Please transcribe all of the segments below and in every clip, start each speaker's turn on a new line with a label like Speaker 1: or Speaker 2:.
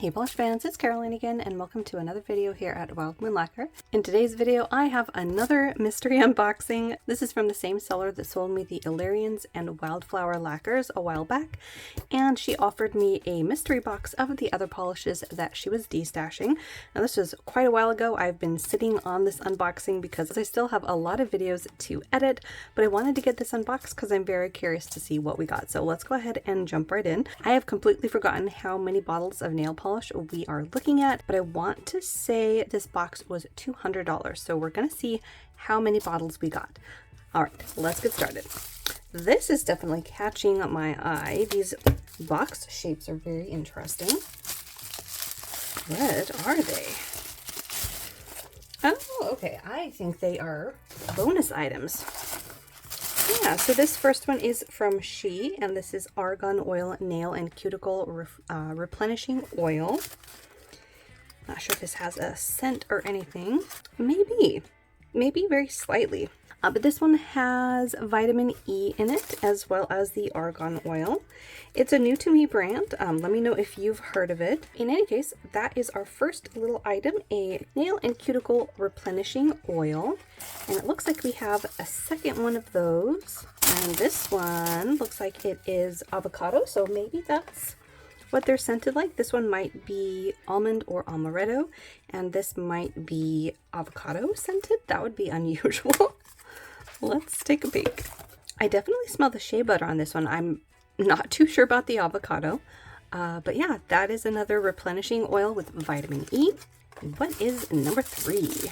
Speaker 1: Hey polish fans, it's Caroline again, and welcome to another video here at Wild Moon Lacquer. In today's video, I have another mystery unboxing. This is from the same seller that sold me the Illyrians and Wildflower lacquers a while back, and she offered me a mystery box of the other polishes that she was destashing. Now this was quite a while ago. I've been sitting on this unboxing because I still have a lot of videos to edit, but I wanted to get this unboxed because I'm very curious to see what we got. So let's go ahead and jump right in. I have completely forgotten how many bottles of nail polish we are looking at, but I want to say this box was $200, so we're gonna see how many bottles we got. All right, let's get started. This is definitely catching my eye. These box shapes are very interesting. What are they? Oh, okay, I think they are bonus items. Yeah, so this first one is from She, and this is Argan Oil Nail and Cuticle Replenishing Oil. Not sure if this has a scent or anything. Maybe very slightly. But this one has vitamin E in it, as well as the argan oil. It's a new to me brand. Let me know if you've heard of it. In any case, that is our first little item, a nail and cuticle replenishing oil. And it looks like we have a second one of those. And this one looks like it is avocado, so maybe that's what they're scented like. This one might be almond or amaretto, and this might be avocado scented. That would be unusual. Let's take a peek. I definitely smell the shea butter on this one. I'm not too sure about the avocado, but yeah, that is another replenishing oil with vitamin E. What is number 3?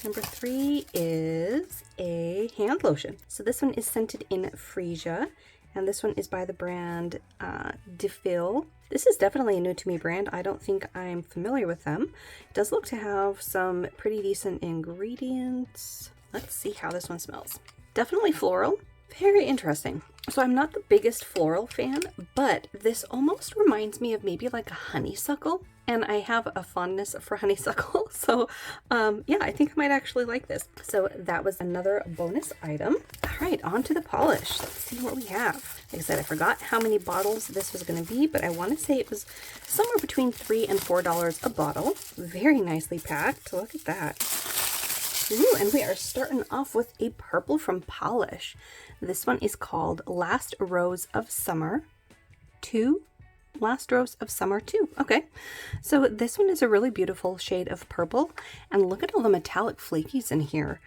Speaker 1: Number 3 is a hand lotion. So this one is scented in freesia, and this one is by the brand WFL. This is definitely a new to me brand. I don't think I'm familiar with them. It does look to have some pretty decent ingredients. Let's see how this one smells. Definitely floral. Very interesting. So I'm not the biggest floral fan, but this almost reminds me of maybe like a honeysuckle. And I have a fondness for honeysuckle. So yeah, I think I might actually like this. So that was another bonus item. All right, on to the polish. Let's see what we have. Like I said, I forgot how many bottles this was going to be, but I want to say it was somewhere between $3 and $4 a bottle. Very nicely packed. Look at that. Ooh, and we are starting off with a purple from Polish. This one is called Last Rose of Summer 2. Last Rose of Summer 2. Okay, so this one is a really beautiful shade of purple, and look at all the metallic flakies in here.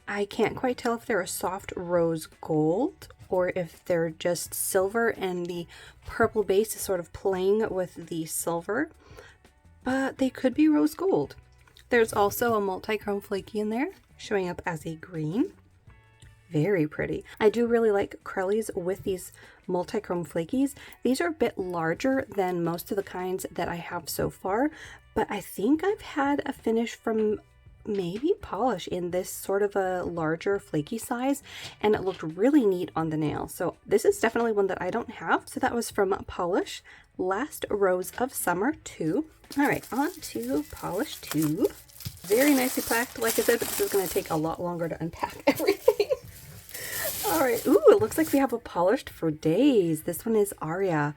Speaker 1: I can't quite tell if they're a soft rose gold or if they're just silver and the purple base is sort of playing with the silver, but they could be rose gold. There's also a multi-chrome flaky in there, showing up as a green. Very pretty. I do really like Crellies with these multi-chrome flakies. These are a bit larger than most of the kinds that I have so far, but I think I've had a finish from maybe Polish in this sort of a larger flaky size, and it looked really neat on the nail. So this is definitely one that I don't have. So that was from Polish, Last Rose of Summer 2. All right, on to Polish 2. Very nicely packed, like I said, but this is going to take a lot longer to unpack everything. All right, ooh, it looks like we have a Polished for Days. This one is Aria.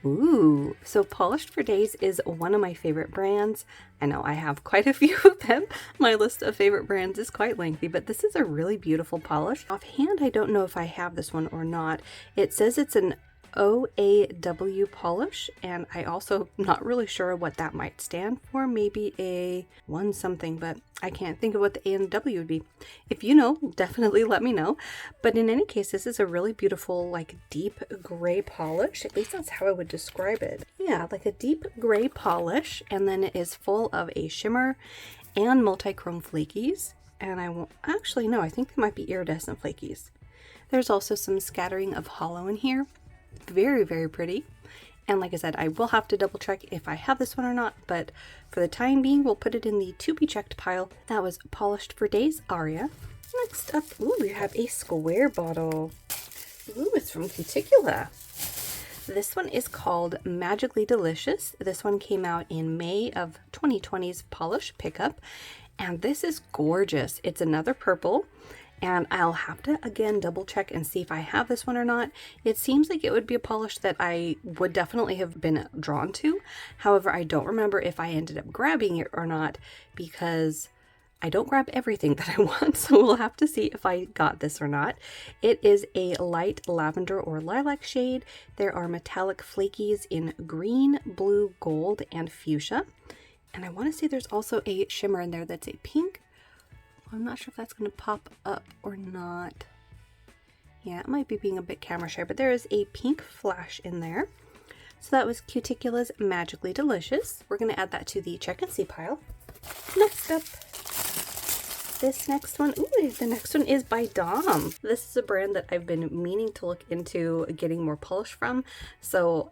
Speaker 1: Ooh, so Polished for Days is one of my favorite brands. I know I have quite a few of them. My list of favorite brands is quite lengthy, but this is a really beautiful polish. Offhand, I don't know if I have this one or not. It says it's an OAW polish, and I also not really sure what that might stand for. Maybe a one something, but I can't think of what the A and the W would be. If you know, definitely let me know. But in any case, this is a really beautiful, like deep gray polish. At least that's how I would describe it. Yeah, like a deep gray polish, and then it is full of a shimmer and multi-chrome flakies. And I won't actually, no, I think they might be iridescent flakies. There's also some scattering of hollow in here. Very, very pretty. And like I said, I will have to double check if I have this one or not, but for the time being, we'll put it in the to be checked pile. That was Polished for Days, Aria. Next up, ooh, we have a square bottle. Ooh, it's from Cuticula. This one is called Magically Delicious. This one came out in May of 2020's Polish pickup, and this is gorgeous. It's another purple, and I'll have to again double check and see if I have this one or not. It seems like it would be a polish that I would definitely have been drawn to. However, I don't remember if I ended up grabbing it or not, because I don't grab everything that I want, so we'll have to see if I got this or not. It is a light lavender or lilac shade. There are metallic flakies in green, blue, gold, and fuchsia. And I want to say there's also a shimmer in there that's a pink. I'm not sure if that's going to pop up or not. Yeah, it might be being a bit camera shy, but there is a pink flash in there. So that was Cuticula's Magically Delicious. We're going to add that to the check and see pile. Next up, this next one, the next one is by Dom. This is a brand that I've been meaning to look into getting more polish from. So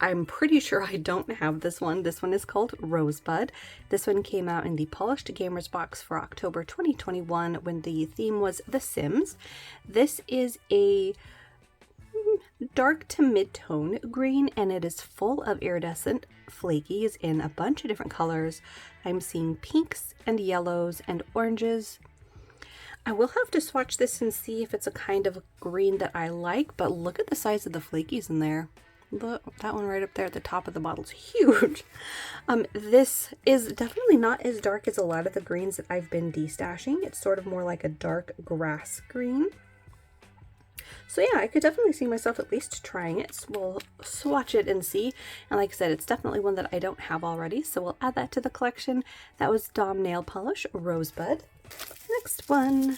Speaker 1: I'm pretty sure I don't have this one. This one is called Rosebud. This one came out in the Polished Gamers box for October 2021 when the theme was The Sims. This is a dark to mid-tone green, and it is full of iridescent flakies in a bunch of different colors. I'm seeing pinks and yellows and oranges. I will have to swatch this and see if it's a kind of green that I like, but look at the size of the flakies in there. Look, that one right up there at the top of the bottle is huge. This is definitely not as dark as a lot of the greens that I've been destashing. It's sort of more like a dark grass green. So yeah, I could definitely see myself at least trying it. So we'll swatch it and see. And like I said, it's definitely one that I don't have already, so we'll add that to the collection. That was Dom Nail Polish Rosebud. Next one.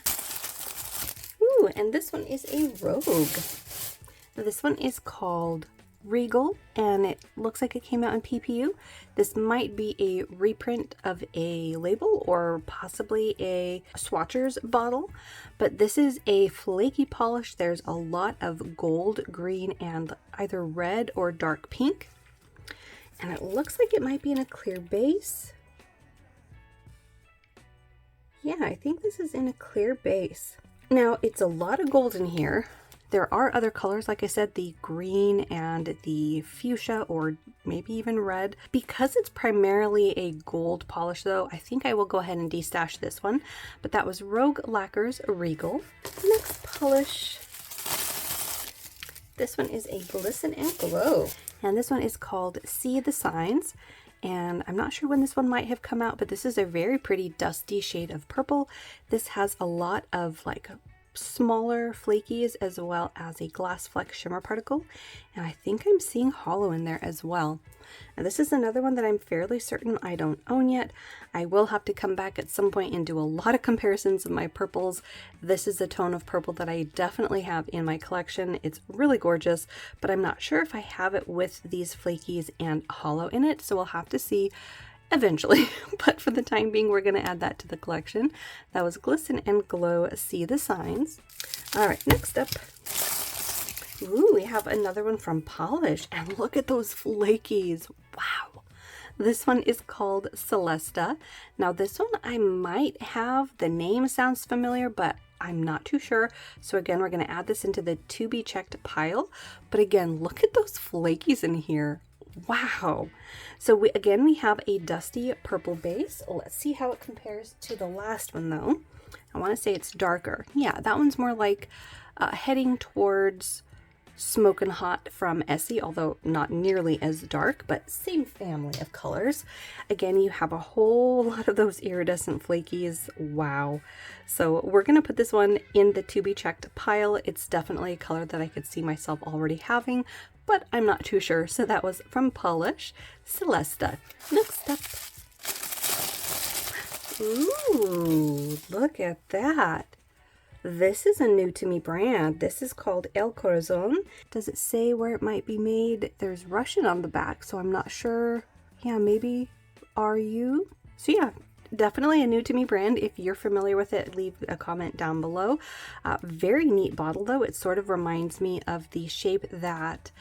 Speaker 1: Ooh, and this one is a Rogue. This one is called Regal, and it looks like it came out in PPU. This might be a reprint of a label or possibly a swatcher's bottle, but this is a flaky polish. There's a lot of gold, green, and either red or dark pink, and it looks like it might be in a clear base. Yeah, I think this is in a clear base. Now, it's a lot of gold in here. There are other colors, like I said, the green and the fuchsia, or maybe even red. Because it's primarily a gold polish though, I think I will go ahead and destash this one. But that was Rogue Lacquer's Regal. Next polish. This one is a Glisten and Glow. And this one is called See the Signs. And I'm not sure when this one might have come out, but this is a very pretty dusty shade of purple. This has a lot of like smaller flakies as well as a glass fleck shimmer particle, and I think I'm seeing hollow in there as well. Now this is another one that I'm fairly certain I don't own yet. I will have to come back at some point and do a lot of comparisons of my purples. This is a tone of purple that I definitely have in my collection. It's really gorgeous, but I'm not sure if I have it with these flakies and hollow in it, so we'll have to see eventually. But for the time being, we're going to add that to the collection. That was Glisten and Glow See the Signs. All right, next up. Ooh, we have another one from Polish, and look at those flakies. Wow. This one is called Celesta. Now this one I might have, the name sounds familiar, but I'm not too sure. So again, we're going to add this into the to be checked pile. But again, look at those flakies in here. Wow. So we have a dusty purple base. Let's see how it compares to the last one though. I want to say it's darker. Yeah, that one's more like heading towards Smokin' Hot from Essie, although not nearly as dark, but same family of colors. Again, you have a whole lot of those iridescent flakies. Wow. So we're going to put this one in the to be checked pile. It's definitely a color that I could see myself already having, but I'm not too sure. So that was from Polish, Celesta. Next up. Ooh, look at that. This is a new to me brand. This is called El Corazon. Does it say where it might be made? There's Russian on the back, so I'm not sure. Yeah, maybe RU. So yeah, definitely a new to me brand. If you're familiar with it, leave a comment down below. Very neat bottle though. It sort of reminds me of the shape that,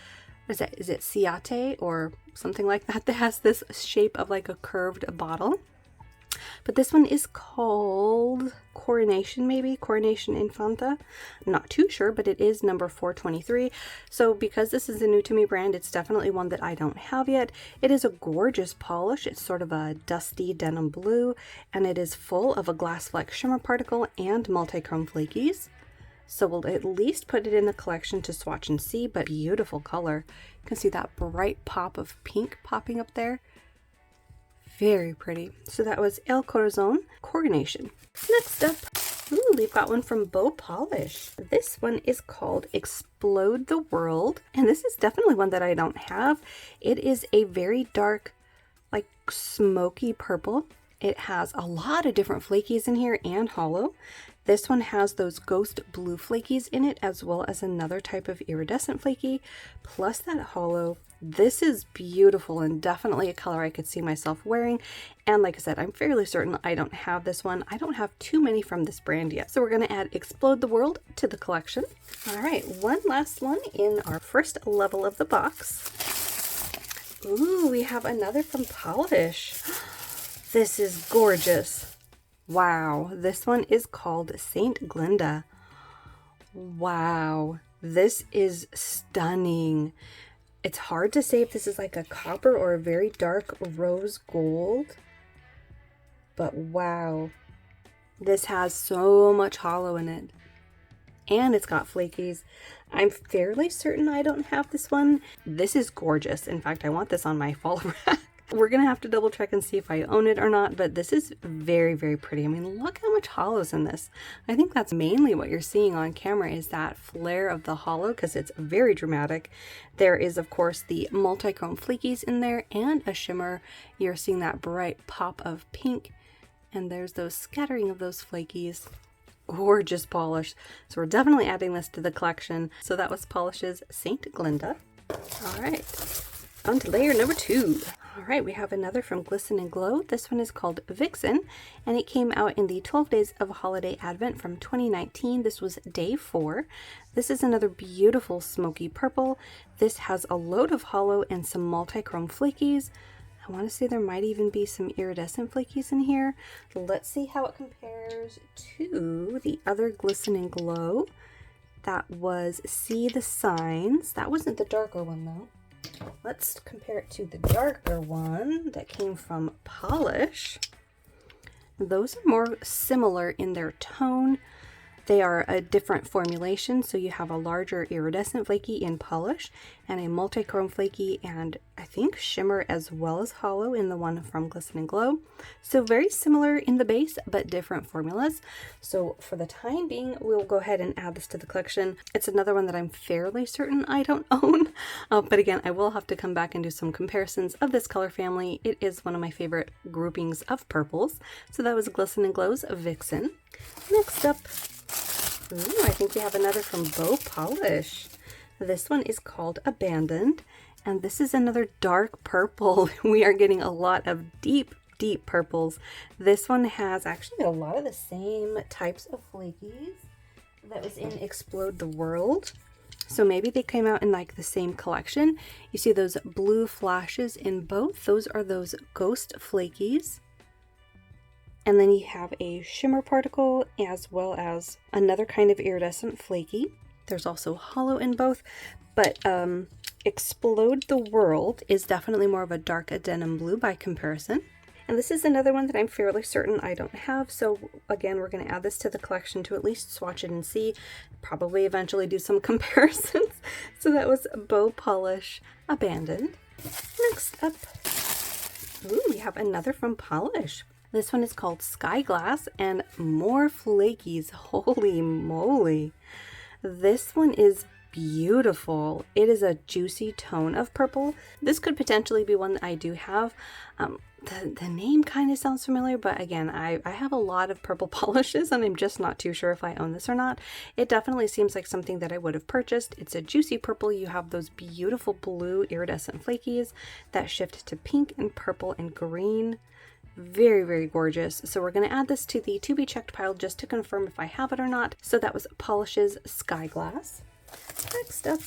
Speaker 1: is it Ciate or something like that, that has this shape of like a curved bottle. but this one is called Coronation, maybe Coronation Infanta. I'm not too sure, but it is number 423. So because this is a new to me brand, it's definitely one that I don't have yet. It is a gorgeous polish. It's sort of a dusty denim blue, and it is full of a glass fleck shimmer particle and multi-chrome flakies. So we'll at least put it in the collection to swatch and see, but beautiful color. You can see that bright pop of pink popping up there. Very pretty. So that was El Corazon Coronation. Next up, ooh, we've got one from Bow Polish. This one is called Explode the World, and this is definitely one that I don't have. It is a very dark, like smoky purple. It has a lot of different flakies in here and hollow. This one has those ghost blue flakies in it, as well as another type of iridescent flaky, plus that hollow. This is beautiful and definitely a color I could see myself wearing. And like I said, I'm fairly certain I don't have this one. I don't have too many from this brand yet. So we're going to add Explode the World to the collection. All right, one last one in our first level of the box. Ooh, we have another from Polish. This is gorgeous. Wow, this one is called Saint Glinda. Wow, this is stunning. It's hard to say if this is like a copper or a very dark rose gold, but wow, this has so much hollow in it, and it's got flakies. I'm fairly certain I don't have this one. This is gorgeous. In fact, I want this on my fall rack. We're gonna have to double check and see if I own it or not, but this is very, very pretty. I mean, look how much hollow's in this. I think that's mainly what you're seeing on camera is that flare of the hollow, because it's very dramatic. There is, of course, the multi-chrome flakies in there and a shimmer. You're seeing that bright pop of pink, and there's those scattering of those flakies. Gorgeous polish. So we're definitely adding this to the collection. So that was Polish's Saint Glinda. All right, on to layer number 2. All right, we have another from Glisten and Glow. This one is called Vixen, and it came out in the 12 Days of Holiday Advent from 2019. This was day 4. This is another beautiful smoky purple. This has a load of hollow and some multi-chrome flakies. I want to say there might even be some iridescent flakies in here. Let's see how it compares to the other Glisten and Glow. That was See the Signs. That wasn't the darker one though. Let's compare it to the darker one that came from Polish. Those are more similar in their tone. They are a different formulation, so you have a larger iridescent flaky in Polish and a multi-chrome flaky and I think shimmer as well as hollow in the one from Glisten and Glow. So very similar in the base, but different formulas. So for the time being, we'll go ahead and add this to the collection. It's another one that I'm fairly certain I don't own, but again, I will have to come back and do some comparisons of this color family. It is one of my favorite groupings of purples. So that was Glisten and Glow's Vixen. Next up, ooh, I think we have another from Bow Polish. This one is called Abandoned, and this is another dark purple. We are getting a lot of deep, deep purples. This one has actually a lot of the same types of flakies that was in Explode the World. So maybe they came out in like the same collection. You see those blue flashes in both. Those are those ghost flakies. And then you have a shimmer particle as well as another kind of iridescent flaky. There's also hollow in both, but Explode the World is definitely more of a dark denim blue by comparison. And this is another one that I'm fairly certain I don't have. So again, we're going to add this to the collection to at least swatch it and see. Probably eventually do some comparisons. So that was Bow Polish Abandoned. Next up, ooh, we have another from Polish. This one is called Sky Glass and more flakies. Holy moly. This one is beautiful. It is a juicy tone of purple. This could potentially be one that I do have. The name kind of sounds familiar, but again, I have a lot of purple polishes and I'm just not too sure if I own this or not. It definitely seems like something that I would have purchased. It's a juicy purple. You have those beautiful blue iridescent flakies that shift to pink and purple and green. Very, very gorgeous. So we're going to add this to the to be checked pile just to confirm if I have it or not. So that was Polish's Sky Glass. Next up,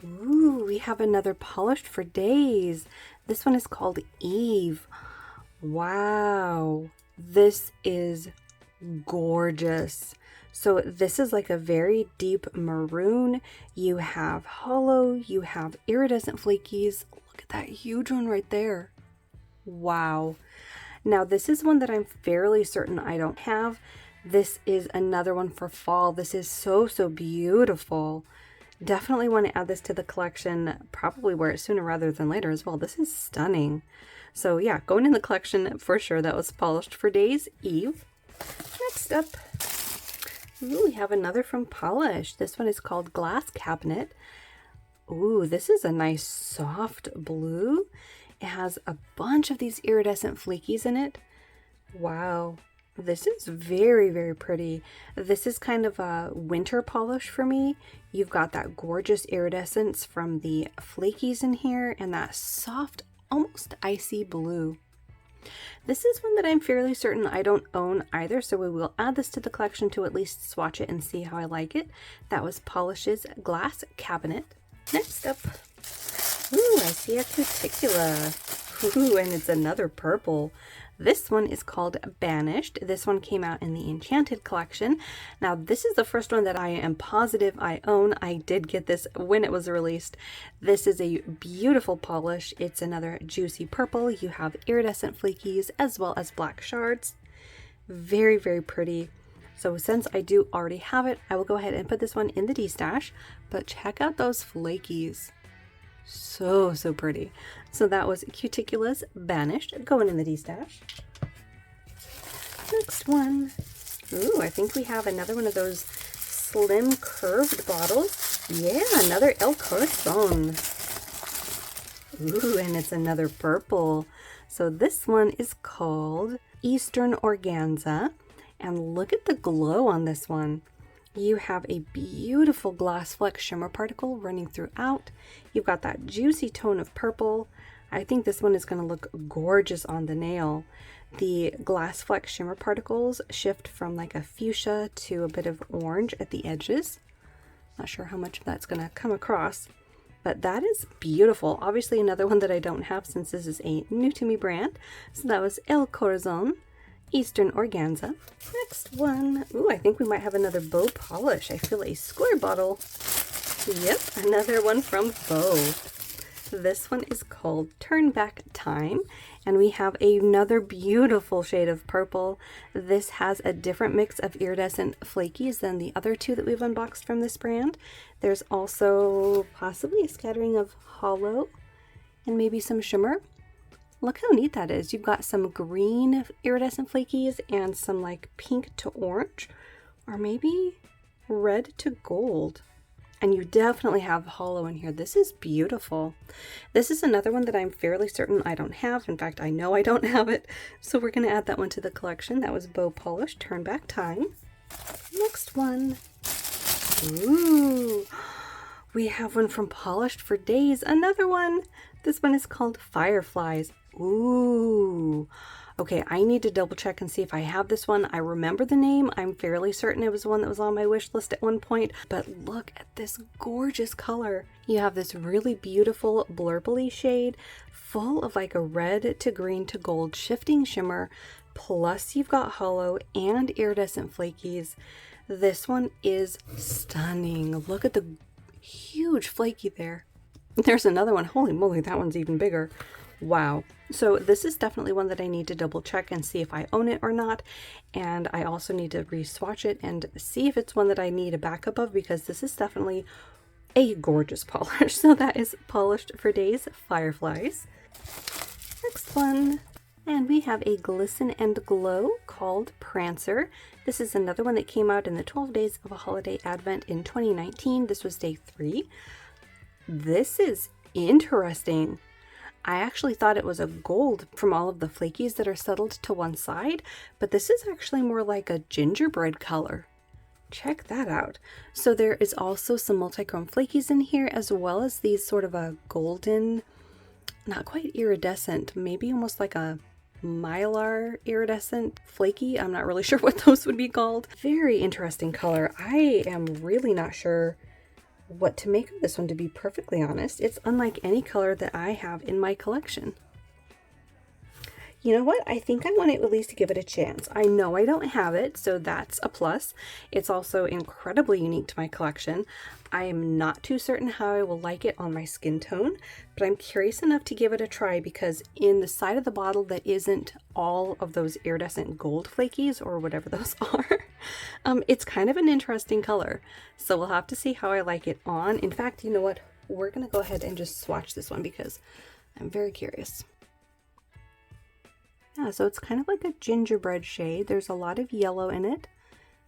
Speaker 1: ooh, we have another Polished for Days. This one is called Eve. Wow, this is gorgeous. So this is like a very deep maroon. You have hollow, you have iridescent flakies. Look at that huge one right there. Wow. Now this is one that I'm fairly certain I don't have. This is another one for fall. This is so beautiful. Definitely want to add this to the collection. Probably wear it sooner rather than later as well. This is stunning. So yeah, going in the collection for sure. That was Polished for Days Eve. Next up, ooh, we have another from Polish. This one is called Glass Cabinet. Ooh, this is a nice soft blue. It has a bunch of these iridescent flakies in it. Wow, this is very pretty. This is kind of a winter polish for me. You've got that gorgeous iridescence from the flakies in here and that soft, almost icy blue. This is one that I'm fairly certain I don't own either, so we will add this to the collection to at least swatch it and see how I like it. That was Polish's Glass Cabinet. Next up, ooh, I see a cuticula. Ooh, and it's another purple. This one is called Banished. This one came out in the Enchanted collection. Now, this is the first one that I am positive I own. I did get this when it was released. This is a beautiful polish. It's another juicy purple. You have iridescent flakies as well as black shards. Very pretty. So since I do already have it, I will go ahead and put this one in the D-stash. But check out those flakies. So pretty. So that was Cuticula's Banished, going in the D-stash. Next one. Ooh, I think we have another one of those slim curved bottles. Yeah, another El Corazon. Ooh, and it's another purple. So this one is called Eastern Organza. And look at the glow on this one. You have a beautiful glass fleck shimmer particle running throughout. You've got that juicy tone of purple. I think this one is going to look gorgeous on the nail. The glass fleck shimmer particles shift from like a fuchsia to a bit of orange at the edges. Not sure how much of that's going to come across, but that is beautiful. Obviously another one that I don't have since this is a new to me brand. So that was El Corazon Eastern Organza. Next one. Ooh, I think we might have another Bow polish. I feel a square bottle. Yep, another one from Bow. This one is called Turn Back Time, and we have another beautiful shade of purple. This has a different mix of iridescent flakies than the other two that we've unboxed from this brand. There's also possibly a scattering of hollow and maybe some shimmer. Look how neat that is. You've got some green iridescent flakies and some like pink to orange, or maybe red to gold. And you definitely have hollow in here. This is beautiful. This is another one that I'm fairly certain I don't have. In fact, I know I don't have it. So we're going to add that one to the collection. That was Bow Polish Turn Back Time. Next one. Ooh, we have one from Polished for Days. Another one. This one is called Fireflies. Ooh. Okay, I need to double check and see if I have this one. I remember the name. I'm fairly certain it was one that was on my wish list at one point. But look at this gorgeous color. You have this really beautiful blurbly shade full of like a red to green to gold shifting shimmer. Plus you've got hollow and iridescent flakies. This one is stunning. Look at the huge flaky there. There's another one. Holy moly, that one's even bigger. Wow. So this is definitely one that I need to double check and see if I own it or not. And I also need to re-swatch it and see if it's one that I need a backup of, because this is definitely a gorgeous polish. So that is Polished for Days Fireflies. Next one. And we have a Glisten and Glow called Prancer. This is another one that came out in the 12 Days of a Holiday Advent in 2019. This was day 3. This is interesting. I actually thought it was a gold from all of the flakies that are settled to one side, but this is actually more like a gingerbread color. Check that out. So there is also some multi-chrome flakies in here, as well as these sort of a golden, not quite iridescent, maybe almost like a mylar iridescent flaky. I'm not really sure what those would be called. Very interesting color. I am really not sure what to make of this one, to be perfectly honest. It's unlike any color that I have in my collection. You know what? I think I want to at least give it a chance. I know I don't have it, so that's a plus. It's also incredibly unique to my collection. I am not too certain how I will like it on my skin tone, but I'm curious enough to give it a try because in the side of the bottle that isn't all of those iridescent gold flakies or whatever those are, it's kind of an interesting color. So we'll have to see how I like it on. In fact, you know what? We're going to go ahead and just swatch this one because I'm very curious. Yeah, so it's kind of like a gingerbread shade. There's a lot of yellow in it.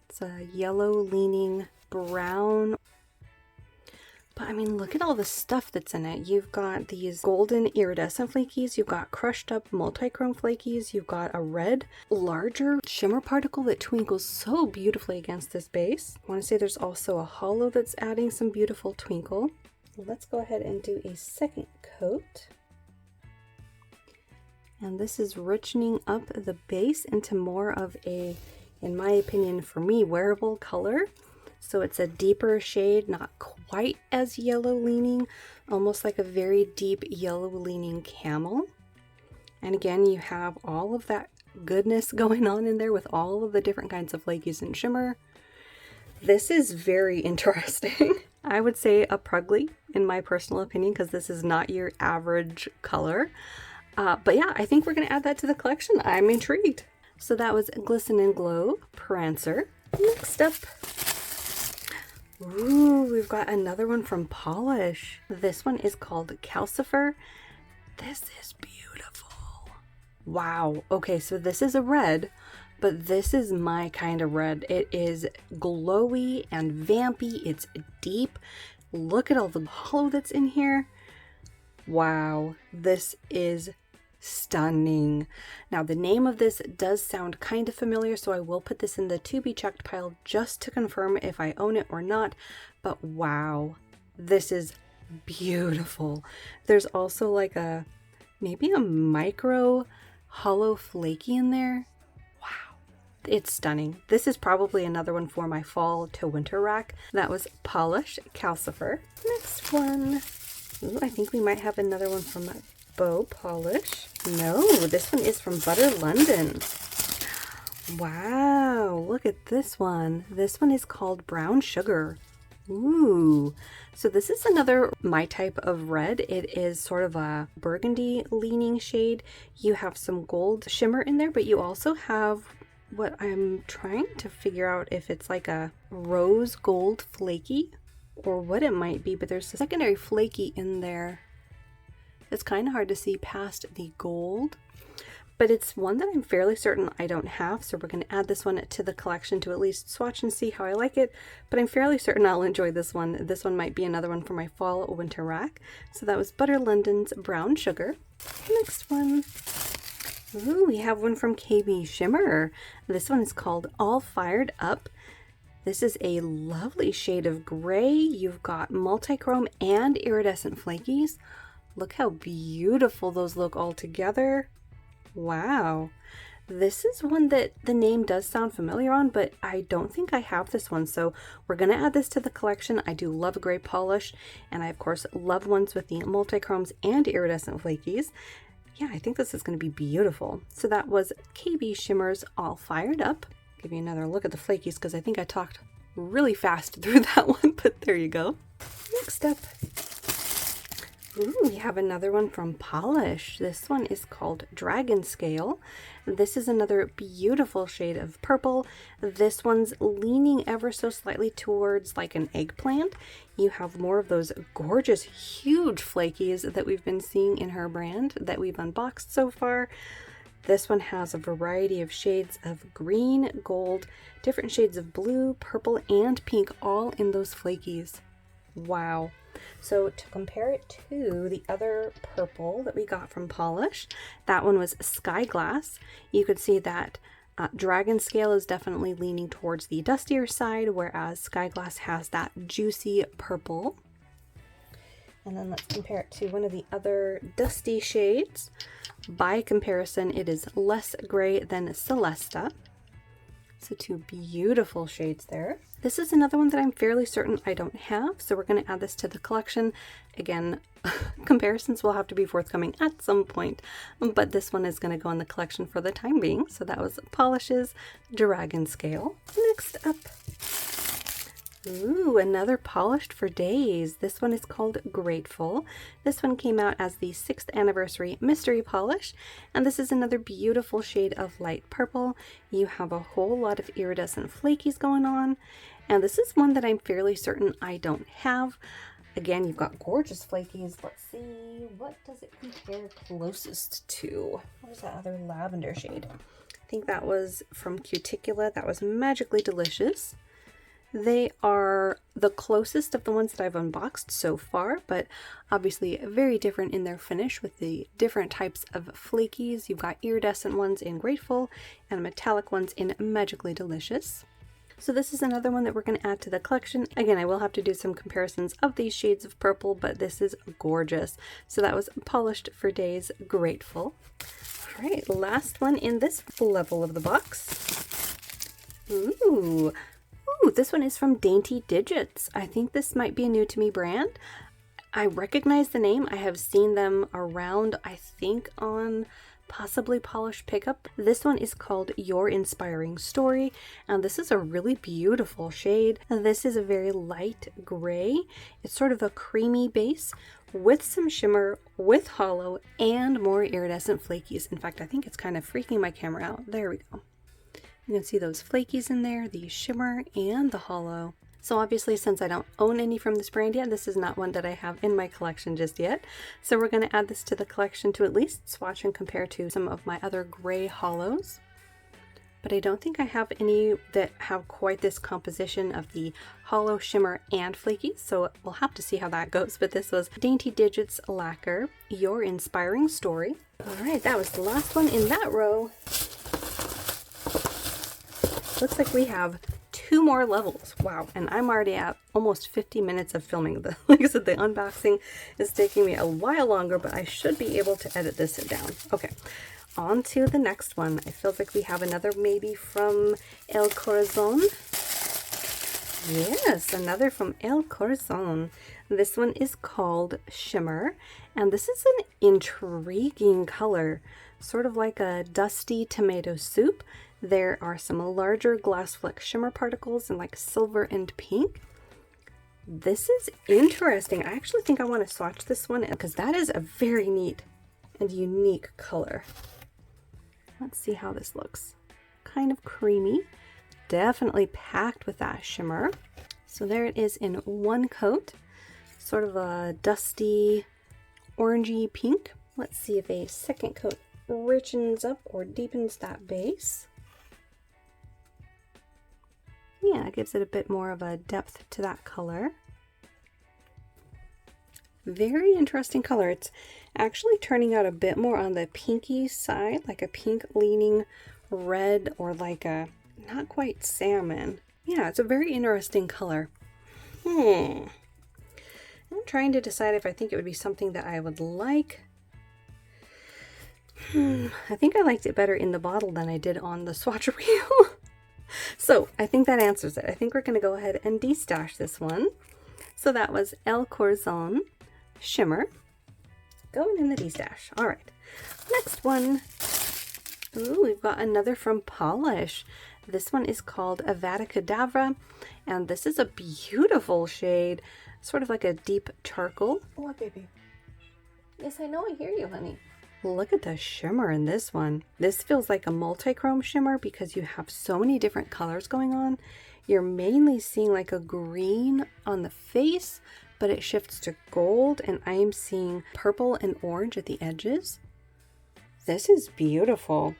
Speaker 1: It's a yellow leaning brown. But I mean, look at all the stuff that's in it. You've got these golden iridescent flakies. You've got crushed up multi-chrome flakies. You've got a red, larger shimmer particle that twinkles so beautifully against this base. I want to say there's also a hollow that's adding some beautiful twinkle. Let's go ahead and do a second coat. And this is richening up the base into more of a, in my opinion, for me, wearable color. So it's a deeper shade, not quite as yellow leaning, almost like a very deep yellow leaning camel. And again, you have all of that goodness going on in there with all of the different kinds of flakies and shimmer. This is very interesting. I would say a Prugly in my personal opinion, because this is not your average color. But yeah, I think we're going to add that to the collection. I'm intrigued. So that was Glisten and Glow Prancer. Next up, ooh, we've got another one from Polish. This one is called Calcifer. This is beautiful. Wow. Okay, so this is a red, but this is my kind of red. It is glowy and vampy. It's deep. Look at all the hollow that's in here. Wow, this is stunning. Now the name of this does sound kind of familiar, so I will put this in the to be checked pile just to confirm if I own it or not. But wow, this is beautiful. There's also like a, maybe a micro hollow flaky in there. Wow, it's stunning. This is probably another one for my fall to winter rack. That was Polish Calcifer. Next one. Ooh, I think we might have another one from Bow Polish. No, this one is from Butter London. Wow, look at this one. This one is called Brown Sugar. Ooh, so this is another my type of red. It is sort of a burgundy leaning shade. You have some gold shimmer in there, but you also have what I'm trying to figure out if it's like a rose gold flaky or what it might be, but there's a secondary flaky in there. It's kind of hard to see past the gold, but it's one that I'm fairly certain I don't have, so we're going to add this one to the collection to at least swatch and see how I like it, but I'm fairly certain I'll enjoy this one. This one might be another one for my fall winter rack. So that was Butter London's Brown Sugar. Next one. Ooh, we have one from KB Shimmer. This one is called All Fired Up. This is a lovely shade of gray. You've got multi-chrome and iridescent flakies. Look how beautiful those look all together. Wow. This is one that the name does sound familiar on, but I don't think I have this one. So we're going to add this to the collection. I do love gray polish, and I of course love ones with the multi-chromes and iridescent flakies. Yeah, I think this is going to be beautiful. So that was KB Shimmer's All Fired Up. Give you another look at the flakies because I think I talked really fast through that one, but there you go. Next up, ooh, we have another one from Polish. This one is called Dragon Scale. This is another beautiful shade of purple. This one's leaning ever so slightly towards like an eggplant. You have more of those gorgeous, huge flakies that we've been seeing in her brand that we've unboxed so far. This one has a variety of shades of green, gold, different shades of blue, purple, and pink, all in those flakies. Wow. So to compare it to the other purple that we got from Polish, that one was Sky Glass. You could see that Dragon Scale is definitely leaning towards the dustier side, whereas Sky Glass has that juicy purple. And then let's compare it to one of the other dusty shades. By comparison, it is less gray than Celesta. So two beautiful shades there. This is another one that I'm fairly certain I don't have, so we're going to add this to the collection. Again, comparisons will have to be forthcoming at some point, but this one is going to go in the collection for the time being. So that was Polish's Dragon Scale. Next up, ooh, another Polished for Days. This one is called Grateful. This one came out as the 6th anniversary mystery polish, and this is another beautiful shade of light purple. You have a whole lot of iridescent flakies going on, and this is one that I'm fairly certain I don't have. Again, you've got gorgeous flakies. Let's see, what does it compare closest to? What was that other lavender shade? I think that was from Cuticula. That was Magically Delicious. They are the closest of the ones that I've unboxed so far, but obviously very different in their finish with the different types of flakies. You've got iridescent ones in Grateful and metallic ones in Magically Delicious. So this is another one that we're going to add to the collection. Again, I will have to do some comparisons of these shades of purple, but this is gorgeous. So that was Polished for Days Grateful. All right, last one in this level of the box. Ooh, this one is from Dainty Digits. I think this might be a new to me brand. I recognize the name. I have seen them around, I think on possibly Polish Pickup. This one is called Your Inspiring Story, and this is a really beautiful shade. And this is a very light gray. It's sort of a creamy base with some shimmer, with hollow, and more iridescent flakies. In fact, I think it's kind of freaking my camera out. There we go. You can see those flakies in there, the shimmer and the hollow. So obviously, since I don't own any from this brand yet, this is not one that I have in my collection just yet. So we're going to add this to the collection to at least swatch and compare to some of my other gray hollows. But I don't think I have any that have quite this composition of the hollow, shimmer, and flaky. So we'll have to see how that goes. But this was Dainty Digits Lacquer, Your Inspiring Story. All right, that was the last one in that row. Looks like we have 2 more levels. Wow, and I'm already at almost 50 minutes of filming. Like I said, the unboxing is taking me a while longer, but I should be able to edit this down. Okay, on to the next one. It feels like we have another maybe from El Corazon. Yes, another from El Corazon. This one is called Shimmer, and this is an intriguing color, sort of like a dusty tomato soup. There are some larger glass fleck shimmer particles in like silver and pink. This is interesting. I actually think I want to swatch this one because that is a very neat and unique color. Let's see how this looks. Kind of creamy, definitely packed with that shimmer. So there it is in one coat, sort of a dusty orangey pink. Let's see if a second coat richens up or deepens that base. Yeah, it gives it a bit more of a depth to that color. Very interesting color. It's actually turning out a bit more on the pinky side, like a pink leaning red or like a not quite salmon. Yeah, it's a very interesting color. I'm trying to decide if I think it would be something that I would like. I think I liked it better in the bottle than I did on the swatch reel. So I think that answers it. I think we're going to go ahead and destash this one. So that was El Corazon Shimmer going in the destash. All right, next one. Ooh, we've got another from Polish. This one is called Avada Kedavra, and this is a beautiful shade, sort of like a deep charcoal. What, baby? Yes, I know. I hear you, honey. Look at the shimmer in this one. This feels like a multi-chrome shimmer because you have so many different colors going on. You're mainly seeing like a green on the face, but it shifts to gold, and I am seeing purple and orange at the edges. This is beautiful.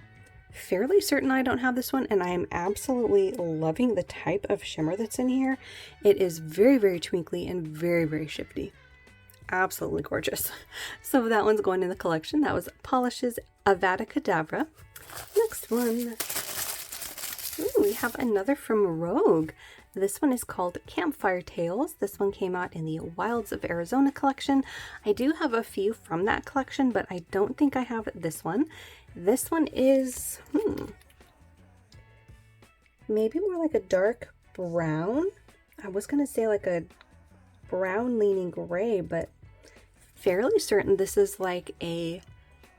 Speaker 1: Fairly certain I don't have this one, and I am absolutely loving the type of shimmer that's in here. It is very, very twinkly and very, very shifty. Absolutely gorgeous. So that one's going in the collection. That was Polish's Avada Kedavra. Next one. Ooh, we have another from Rogue. This one is called Campfire Tales. This one came out in the Wilds of Arizona collection. I do have a few from that collection, but I don't think I have this one. This one is maybe more like a dark brown. I was gonna say like a brown leaning gray, but fairly certain this is like a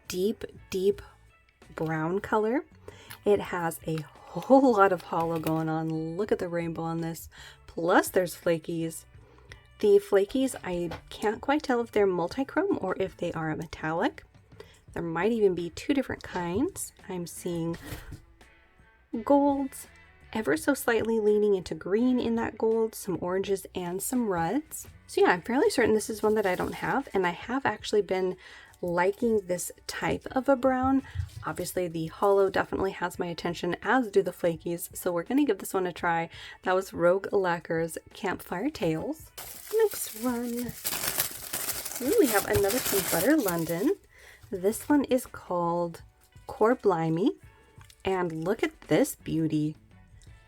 Speaker 1: deep, deep brown color. It has a whole lot of hollow going on. Look at the rainbow on this. Plus there's flakies. The flakies, I can't quite tell if they're multi-chrome or if they are metallic. There might even be two different kinds. I'm seeing golds, ever so slightly leaning into green in that gold, some oranges and some reds. So yeah, I'm fairly certain this is one that I don't have, and I have actually been liking this type of a brown. Obviously the hollow definitely has my attention, as do the flakies, so we're gonna give this one a try. That was Rogue Lacquer's Campfire Tales. Next one. Ooh, we have another from Butter London. This one is called Core Blimey, and look at this beauty.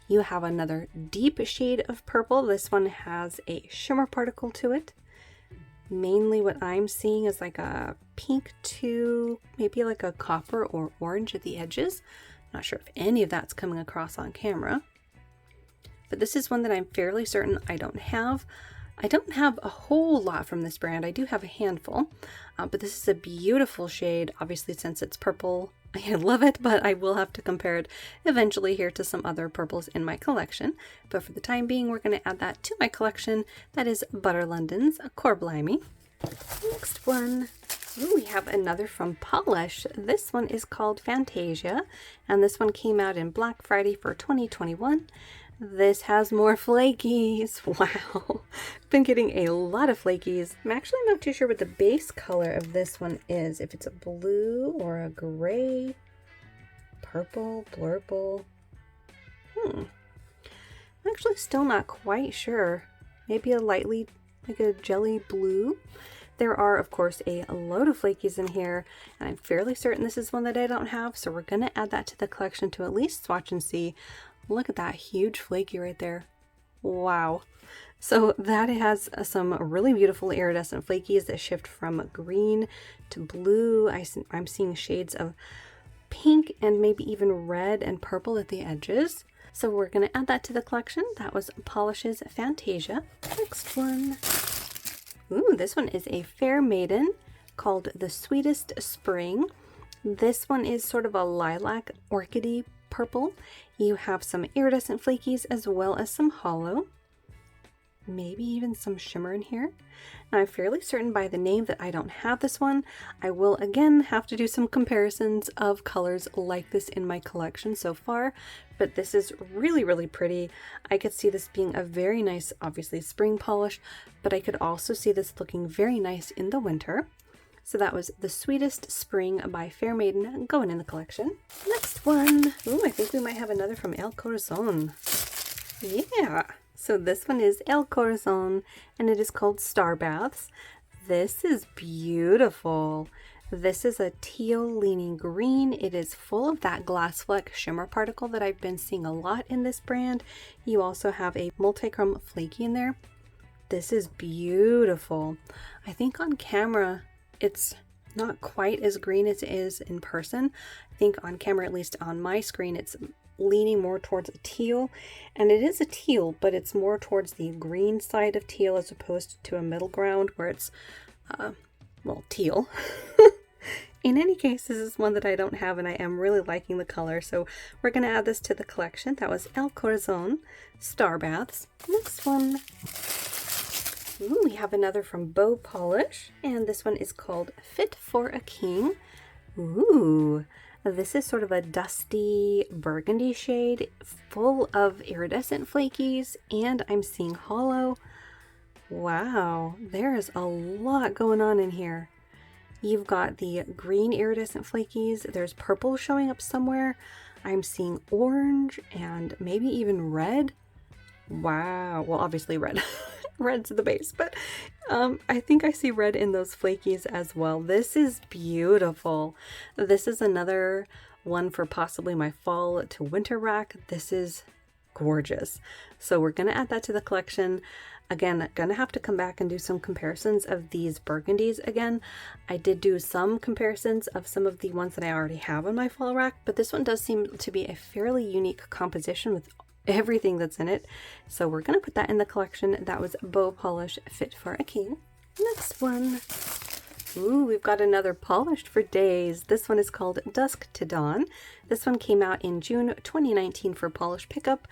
Speaker 1: You have another deep shade of purple. This one has a shimmer particle to it. Mainly what I'm seeing is like a pink to maybe like a copper or orange at the edges. Not sure if any of that's coming across on camera. But this is one that I'm fairly certain I don't have. I don't have a whole lot from this brand. I do have a handful, but this is a beautiful shade. Obviously, since it's purple, I love it, but I will have to compare it eventually here to some other purples in my collection. But for the time being, we're going to add that to my collection. That is Butter London's Core Blimey. Next one. Ooh, we have another from Polish. This one is called Fantasia, and this one came out in Black Friday for 2021. This has more flakies. Wow. Been getting a lot of flakies. I'm actually not too sure what the base color of this one is. If it's a blue or a gray, purple, blurple. I'm actually still not quite sure. Maybe a lightly, like a jelly blue. There are, of course, a load of flakies in here, and I'm fairly certain this is one that I don't have, so we're going to add that to the collection to at least swatch and see. Look at that huge flaky right there. Wow. So that has some really beautiful iridescent flakies that shift from green to blue. I'm seeing shades of pink and maybe even red and purple at the edges. So we're going to add that to the collection. That was Polish's Fantasia. Next one. Ooh, this one is a Fair Maiden called The Sweetest Spring. This one is sort of a lilac orchidy purple. You have some iridescent flakies as well as some hollow. Maybe even some shimmer in here. Now I'm fairly certain by the name that I don't have this one. I will again have to do some comparisons of colors like this in my collection so far, but this is really, really pretty. I could see this being a very nice, obviously spring polish, but I could also see this looking very nice in the winter. So that was The Sweetest Spring by Fair Maiden going in the collection. Next one. Ooh, I think we might have another from El Corazon. Yeah. So this one is El Corazon, and it is called Star Baths. This is beautiful. This is a teal leaning green. It is full of that glass fleck shimmer particle that I've been seeing a lot in this brand. You also have a multi-chrome flaky in there. This is beautiful. I think on camera, it's not quite as green as it is in person. I think on camera, at least on my screen, it's leaning more towards a teal, and it is a teal, but it's more towards the green side of teal as opposed to a middle ground where it's, well, teal. In any case, this is one that I don't have, and I am really liking the color, so we're going to add this to the collection. That was El Corazon Star Baths. Next one. Ooh, we have another from Bow Polish, and this one is called Fit for a King. Ooh, this is sort of a dusty burgundy shade, full of iridescent flakies, and I'm seeing hollow. Wow, there is a lot going on in here. You've got the green iridescent flakies, there's purple showing up somewhere. I'm seeing orange and maybe even red. Wow, well, obviously red. Red's the base, but I think I see red in those flakies as well. This is beautiful. This is another one for possibly my fall to winter rack. This is gorgeous. So we're going to add that to the collection. Again, gonna have to come back and do some comparisons of these burgundies again. I did do some comparisons of some of the ones that I already have on my fall rack, but this one does seem to be a fairly unique composition with everything that's in it. So we're going to put that in the collection. That was Bow Polish Fit for a King. Next one. Ooh, we've got another Polished for Days. This one is called Dusk to Dawn. This one came out in June 2019 for Polish Pickup.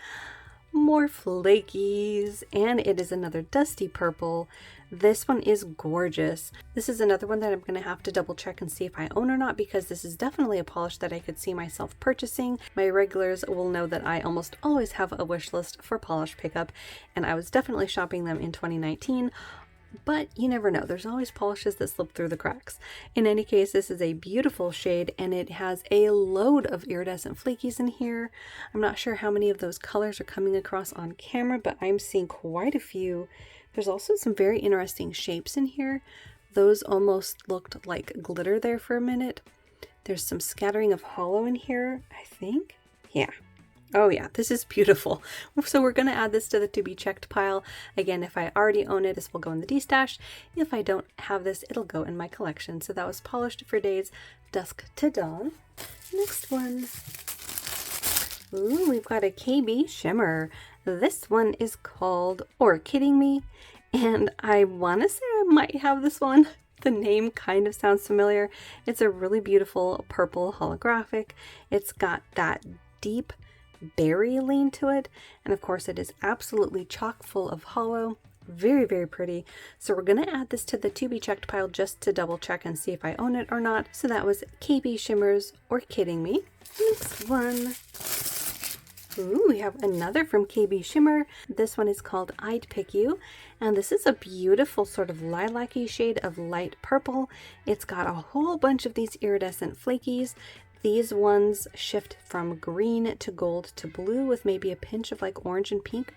Speaker 1: More flakies, and it is another dusty purple. This one is gorgeous. This is another one that I'm going to have to double check and see if I own or not, because this is definitely a polish that I could see myself purchasing. My regulars will know that I almost always have a wish list for Polish Pickup, and I was definitely shopping them in 2019. But you never know. There's always polishes that slip through the cracks. In any case, this is a beautiful shade, and it has a load of iridescent flakies in here. I'm not sure how many of those colors are coming across on camera, but I'm seeing quite a few. There's also some very interesting shapes in here. Those almost looked like glitter there for a minute. There's some scattering of hollow in here, I think. Yeah. Oh yeah, this is beautiful. So we're going to add this to the to be checked pile. Again, if I already own it, this will go in the D-stash. If I don't have this, it'll go in my collection. So that was Polished for Days, Dusk to Dawn. Next one. Ooh, we've got a KB Shimmer. This one is called Or Kidding Me. And I want to say I might have this one. The name kind of sounds familiar. It's a really beautiful purple holographic. It's got that deep berry lean to it, and of course it is absolutely chock full of hollow. Very, very pretty. So we're going to add this to the to be checked pile just to double check and see if I own it or not. So that was KB Shimmers Or Kidding Me. Next one. Ooh, we have another from KB Shimmer. This one is called I'd Pick You, and this is a beautiful sort of lilac-y shade of light purple. It's got a whole bunch of these iridescent flakies. These ones shift from green to gold to blue with maybe a pinch of like orange and pink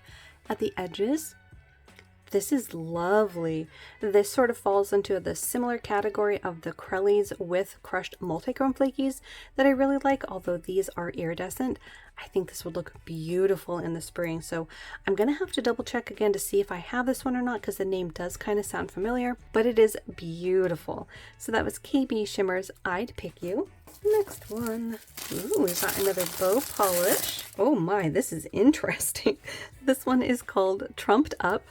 Speaker 1: at the edges. This is lovely. This sort of falls into the similar category of the Crellies with crushed multichrome flakies that I really like, although these are iridescent. I think this would look beautiful in the spring, so I'm going to have to double check again to see if I have this one or not, because the name does kind of sound familiar, but it is beautiful. So that was KB Shimmer's I'd Pick You. Next one. Ooh, we've got another Bow Polish. Oh my, this is interesting. This one is called Trumped Up.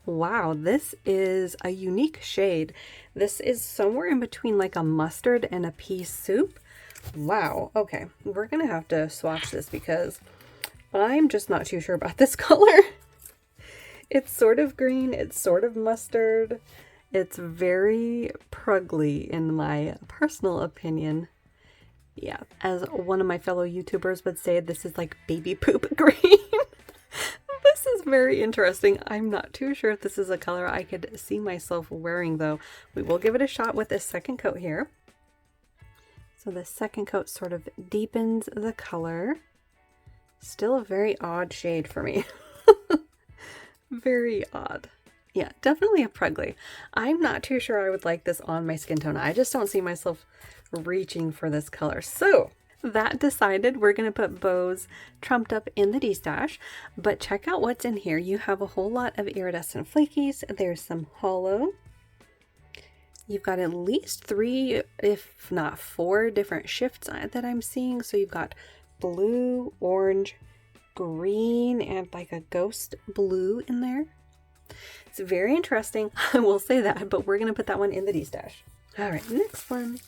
Speaker 1: Wow, this is a unique shade. This is somewhere in between like a mustard and a pea soup. Wow, okay. We're gonna have to swatch this because I'm just not too sure about this color. It's sort of green, it's sort of mustard. It's very prugly in my personal opinion. Yeah, as one of my fellow YouTubers would say, this is like baby poop green. This is very interesting. I'm not too sure if this is a color I could see myself wearing, though. We will give it a shot with this second coat here. So the second coat sort of deepens the color. Still a very odd shade for me. Very odd. Yeah, definitely a prugly. I'm not too sure I would like this on my skin tone. I just don't see myself reaching for this color. So that decided, we're going to put Bow's Trumped Up in the D-stash, but check out what's in here. You have a whole lot of iridescent flakies. There's some hollow. You've got at least 3, if not 4 different shifts that I'm seeing. So you've got blue, orange, green, and like a ghost blue in there. It's very interesting. I will say that, but we're going to put that one in the D-stash. All right, next one.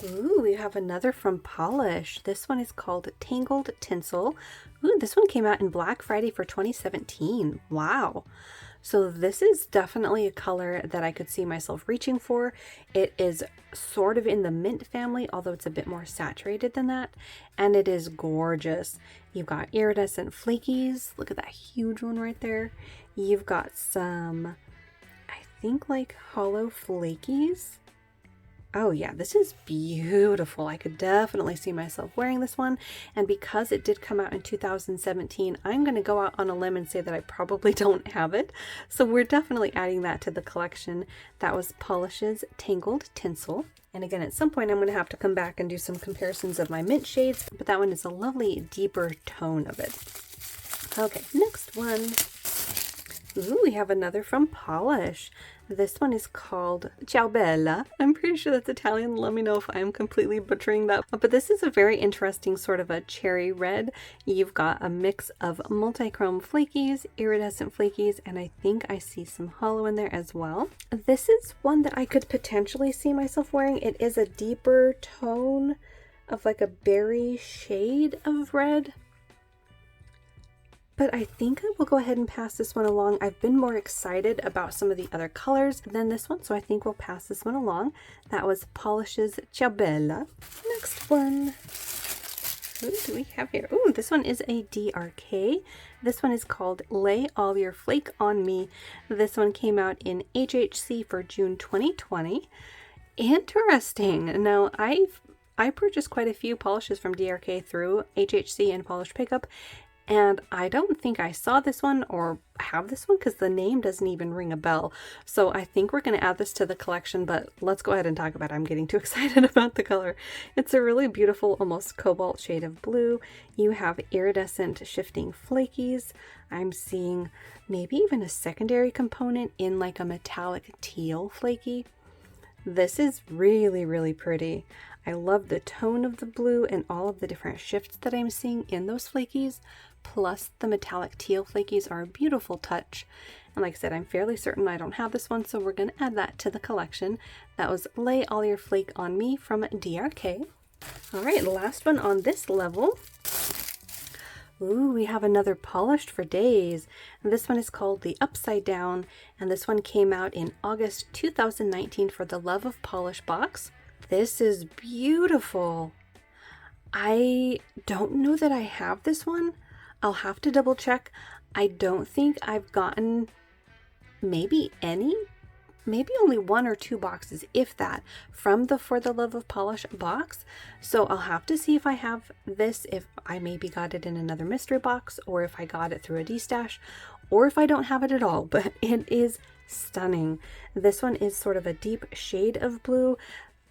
Speaker 1: Ooh, we have another from Polish. This one is called Tangled Tinsel. Ooh, this one came out in Black Friday for 2017. Wow. So this is definitely a color that I could see myself reaching for. It is sort of in the mint family, although it's a bit more saturated than that. And it is gorgeous. You've got iridescent flakies. Look at that huge one right there. You've got some, I think, like hollow flakies. Oh yeah, this is beautiful. I could definitely see myself wearing this one. And because it did come out in 2017, I'm going to go out on a limb and say that I probably don't have it. So we're definitely adding that to the collection. That was Polish's Tangled Tinsel. And again, at some point I'm going to have to come back and do some comparisons of my mint shades, but that one is a lovely deeper tone of it. Okay, next one. Ooh, we have another from Polish. This one is called Ciao Bella. I'm pretty sure that's Italian. Let me know if I'm completely butchering that. But this is a very interesting sort of a cherry red. You've got a mix of multi-chrome flakies, iridescent flakies, and I think I see some hollow in there as well. This is one that I could potentially see myself wearing. It is a deeper tone of like a berry shade of red. But I think I will go ahead and pass this one along. I've been more excited about some of the other colors than this one, so I think we'll pass this one along. That was Polish's Ciao Bella. Next one. Who do we have here? Ooh, this one is a DRK. This one is called Lay All Your Flake on Me. This one came out in HHC for June 2020. Interesting. Now, I purchased quite a few polishes from DRK through HHC and Polish Pickup, and I don't think I saw this one or have this one because the name doesn't even ring a bell. So I think we're going to add this to the collection, but let's go ahead and talk about it. I'm getting too excited about the color. It's a really beautiful, almost cobalt shade of blue. You have iridescent shifting flakies. I'm seeing maybe even a secondary component in like a metallic teal flaky. This is really, really pretty. I love the tone of the blue and all of the different shifts that I'm seeing in those flakies. Plus the metallic teal flakies are a beautiful touch. And like I said, I'm fairly certain I don't have this one, so we're going to add that to the collection. That was Lay All Your Flake on Me from DRK. All right, last one on this level. Ooh, we have another polished for days. And this one is called the Upside Down, and this one came out in August 2019 for the Love of Polish box. This is beautiful. I don't know that I have this one. I'll have to double check. I don't think I've gotten maybe only 1 or 2 boxes, if that, from the For the Love of Polish box. So I'll have to see if I have this, if I maybe got it in another mystery box, or if I got it through a D-stash, or if I don't have it at all, but it is stunning. This one is sort of a deep shade of blue,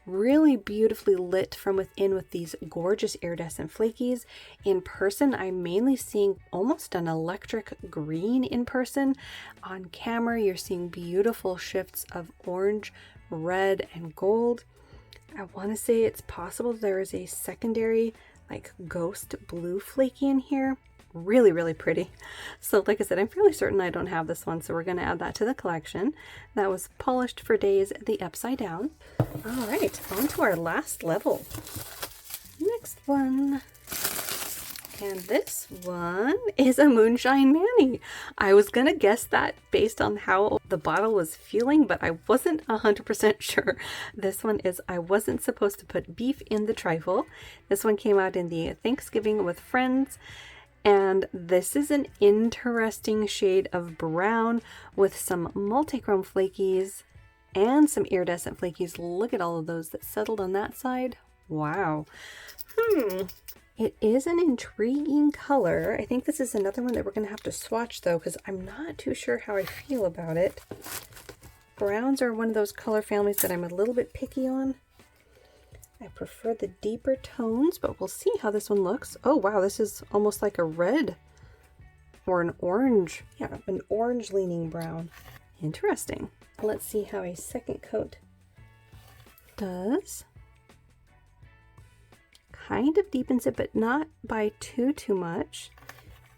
Speaker 1: really beautifully lit from within with these gorgeous iridescent flakies. In person, I'm mainly seeing almost an electric green in person. On camera, you're seeing beautiful shifts of orange, red, and gold. I want to say it's possible there is a secondary like ghost blue flaky in here. Really, really pretty. So like I said, I'm fairly certain I don't have this one, so we're going to add that to the collection. That was Polished for Days, the Upside Down. All right, on to our last level. Next one. And this one is a Moonshine Manny. I was going to guess that based on how the bottle was feeling, but I wasn't 100% sure. This one is I Wasn't Supposed to Put Beef in the Trifle. This one came out in the Thanksgiving with Friends. And this is an interesting shade of brown with some multi-chrome flakies and some iridescent flakies. Look at all of those that settled on that side. Wow. It is an intriguing color. I think this is another one that we're going to have to swatch though, because I'm not too sure how I feel about it. Browns are one of those color families that I'm a little bit picky on. I prefer the deeper tones, but we'll see how this one looks. Oh wow, this is almost like a red or an orange. Yeah, an orange leaning brown. Interesting. Let's see how a second coat does. Kind of deepens it, but not by too much.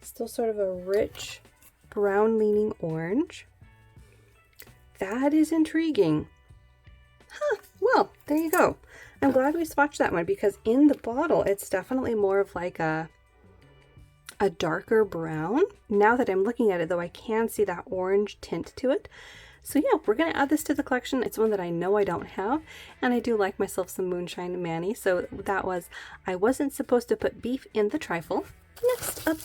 Speaker 1: Still sort of a rich brown leaning orange. That is intriguing. Huh, well, there you go. I'm glad we swatched that one because in the bottle, it's definitely more of like a darker brown. Now that I'm looking at it though, I can see that orange tint to it. So yeah, we're going to add this to the collection. It's one that I know I don't have, and I do like myself some Moonshine Manny. So that was I Wasn't Supposed to Put Beef in the Trifle. Next up,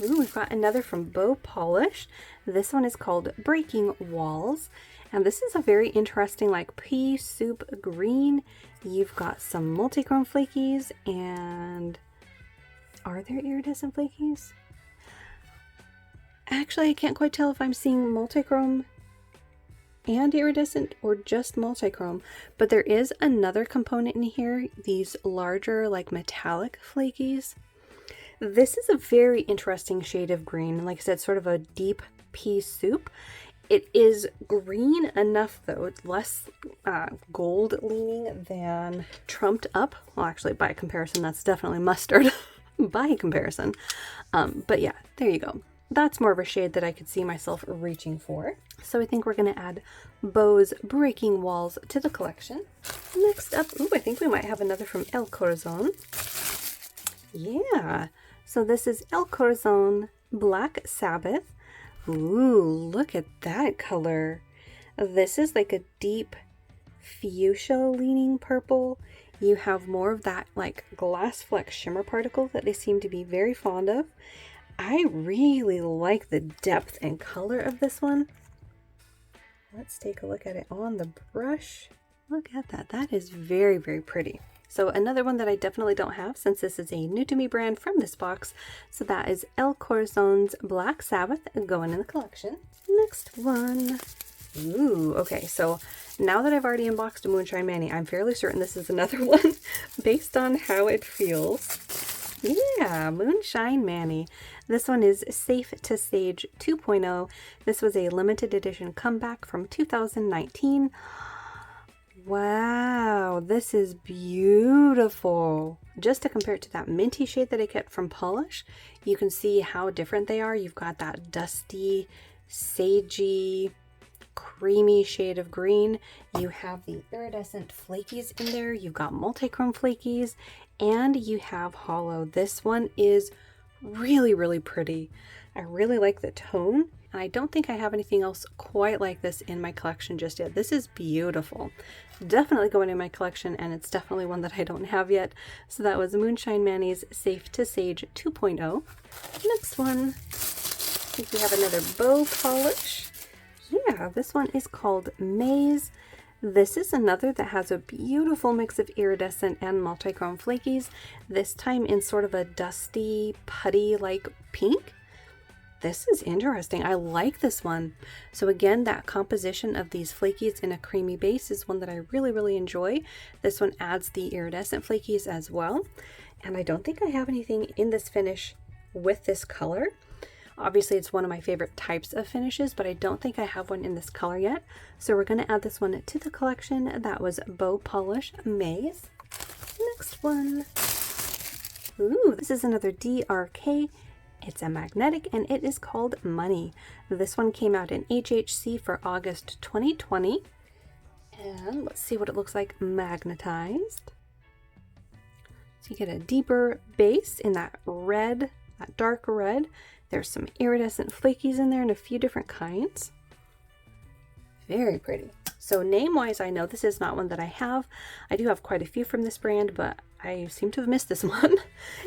Speaker 1: ooh, we've got another from Bow Polish. This one is called Breaking Walls. And this is a very interesting like pea soup green. You've got some multi-chrome flakies, and are there iridescent flakies? Actually, I can't quite tell if I'm seeing multi-chrome and iridescent or just multi-chrome, but there is another component in here, these larger like metallic flakies. This is a very interesting shade of green. Like I said, sort of a deep pea soup. It is green enough though, it's less gold leaning than Trumped Up. Well, actually by comparison, that's definitely mustard by comparison. But yeah, there you go. That's more of a shade that I could see myself reaching for. So I think we're going to add Bows Breaking Walls to the collection. Next up, ooh, I think we might have another from El Corazon. Yeah, so this is El Corazon Black Sabbath. Ooh, look at that color. This is like a deep fuchsia leaning purple. You have more of that like glass fleck shimmer particle that they seem to be very fond of. I really like the depth and color of this one. Let's take a look at it on the brush. Look at that. That is very, very pretty. So another one that I definitely don't have since this is a new to me brand from this box. So that is El Corazon's Black Sabbath going in the collection. Next one. Ooh, okay. So now that I've already unboxed a Moonshine Manny, I'm fairly certain this is another one based on how it feels. Yeah, Moonshine Manny. This one is Safe to Sage 2.0. This was a limited edition comeback from 2019. Wow, this is beautiful. Just to compare it to that minty shade that I get from Polish, you can see how different they are. You've got that dusty, sagey, creamy shade of green. You have the iridescent flakies in there. You've got multi-chrome flakies, and you have hollow. This one is really, really pretty. I really like the tone. And I don't think I have anything else quite like this in my collection just yet. This is beautiful. Definitely going in my collection, and it's definitely one that I don't have yet. So that was Moonshine Manny's Safe to Sage 2.0. Next one, I think we have another bow polish. Yeah, this one is called Maze. This is another that has a beautiful mix of iridescent and multi-chrome flakies, this time in sort of a dusty, putty-like pink. This is interesting. I like this one. So again, that composition of these flakies in a creamy base is one that I really, really enjoy. This one adds the iridescent flakies as well. And I don't think I have anything in this finish with this color. Obviously, it's one of my favorite types of finishes, but I don't think I have one in this color yet. So we're going to add this one to the collection. That was Bow Polish Maze. Next one. Ooh, this is another DRK. It's a magnetic, and it is called Money. This one came out in HHC for August 2020. And let's see what it looks like magnetized. So you get a deeper base in that red, that dark red. There's some iridescent flakies in there and a few different kinds. Very pretty. So name-wise, I know this is not one that I have. I do have quite a few from this brand, but I seem to have missed this one.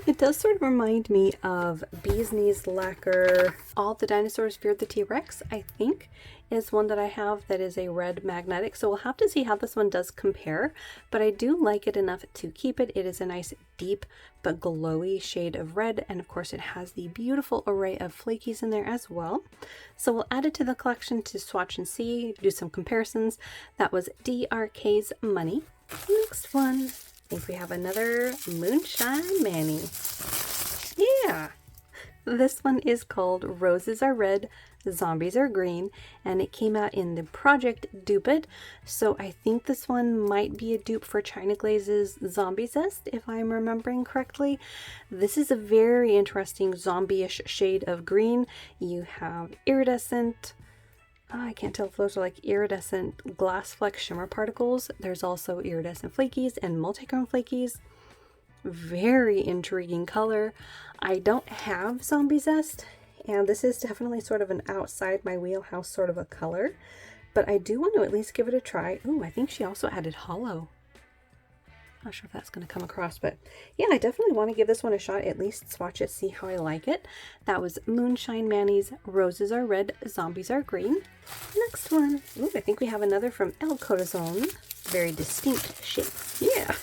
Speaker 1: It does sort of remind me of Bee's Knees Lacquer. All the Dinosaurs Feared the T-Rex, I think, is one that I have that is a red magnetic. So we'll have to see how this one does compare, but I do like it enough to keep it. It is a nice deep but glowy shade of red, and of course it has the beautiful array of flakies in there as well. So we'll add it to the collection to swatch and see, do some comparisons. That was DRK's Money. Next one, I think we have another Moonshine Manny. Yeah, this one is called Roses Are Red, Zombies Are Green, and it came out in the Project Dupe It. So I think this one might be a dupe for China Glaze's Zombie Zest, if I'm remembering correctly. This is a very interesting zombie-ish shade of green. You have iridescent, I can't tell if those are like iridescent glass fleck shimmer particles. There's also iridescent flakies and multi-chrome flakies. Very intriguing color. I don't have Zombie Zest, and this is definitely sort of an outside my wheelhouse sort of a color, but I do want to at least give it a try. Ooh, I think she also added hollow. Not sure if that's going to come across, but yeah, I definitely want to give this one a shot, at least swatch it, see how I like it. That was Moonshine Manny's Roses Are Red, Zombies Are Green. Next one. Ooh, I think we have another from El Corazon. Very distinct shape. Yeah,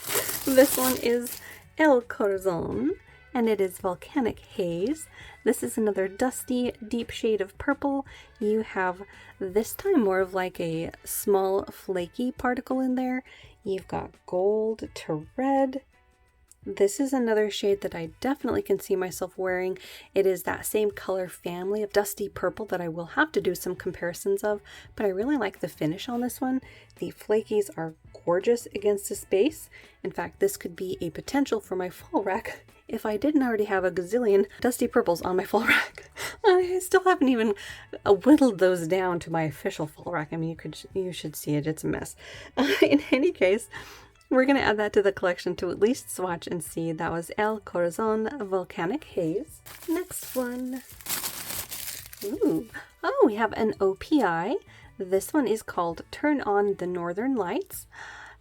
Speaker 1: this one is El Corazon, and it is Volcanic Haze. This is another dusty, deep shade of purple. You have this time more of like a small flaky particle in there. You've got gold to red, This is another shade that I definitely can see myself wearing. It is that same color family of dusty purple that I will have to do some comparisons of, but I really like the finish on this one. The flakies are gorgeous against this base. In fact, this could be a potential for my fall rack if I didn't already have a gazillion dusty purples on my fall rack. I still haven't even whittled those down to my official fall rack. I mean, you should see it. It's a mess. In any case, we're going to add that to the collection to at least swatch and see. That was El Corazon Volcanic Haze. Next one. Ooh. Oh, we have an OPI. This one is called Turn On the Northern Lights.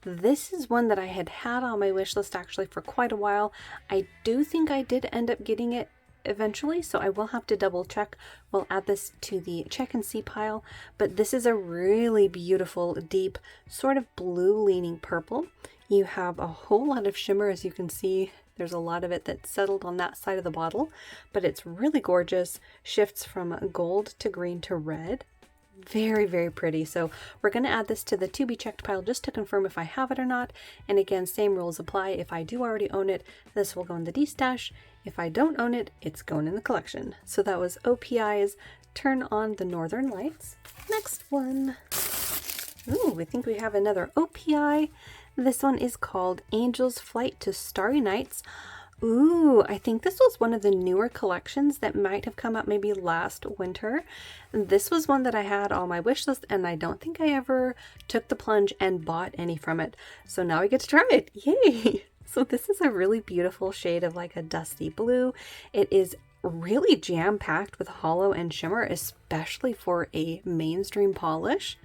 Speaker 1: This is one that I had on my wish list actually for quite a while. I do think I did end up getting it eventually, so I will have to double check. We'll add this to the check and see pile, but this is a really beautiful, deep, sort of blue leaning purple. You have a whole lot of shimmer, as you can see. There's a lot of it that's settled on that side of the bottle, but it's really gorgeous. Shifts from gold to green to red. Very, very pretty. So we're going to add this to the to be checked pile just to confirm if I have it or not. And again, same rules apply. If I do already own it, this will go in the D-stash. If I don't own it, it's going in the collection. So that was OPI's Turn On the Northern Lights. Next one. Ooh, I think we have another OPI. This one is called Angel's Flight to Starry Nights. Ooh, I think this was one of the newer collections that might have come out maybe last winter. This was one that I had on my wish list, and I don't think I ever took the plunge and bought any from it. So now I get to try it. Yay! So this is a really beautiful shade of like a dusty blue. It is really jam-packed with hollow and shimmer, especially for a mainstream polish.